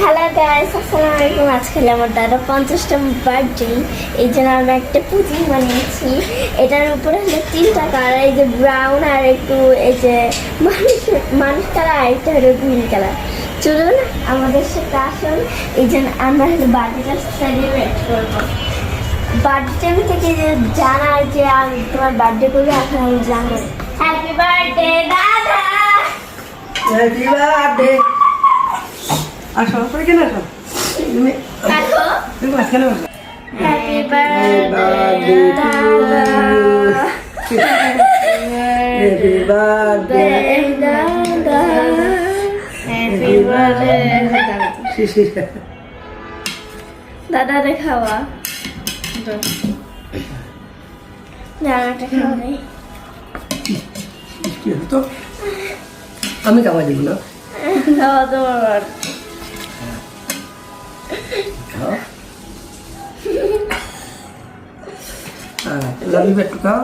Hello guys, আসসালামু আলাইকুম। আজকে আমার দাদা 50তম বার্থডে, এই জন্য আমরা একটা পুডিং বানিয়েছি। এটার উপরে হলো 3টা কালার, এই যে ব্রাউন আর একটু এই যে মানুষ কালার আর একটা হলো গ্রিন কালার। চলুন আমাদের সাথে আসুন, এই জন্য আমরা হলো বার্থডেটা সেলিব্রেট করবো। বার্থডে থেকে যে জানার যে তোমার বার্থডে করবে, এখন আমি জানো। হ্যাপি বার্থডে দাদা, হ্যাপি বার্থডে। আসো করে কেন আসো তুমি দেখো। তুমি মাঝখানে বসো। হ্যাপি বার্থডে দাদা, হ্যাপি বার্থডে দাদা, হ্যাপি বার্থডে দাদা। দেখাওয়া দাদাটা খাওয়া নেই। কি হতো আমি খাওয়া দিব না খাওয়া তোমার লাভি একটু খাও।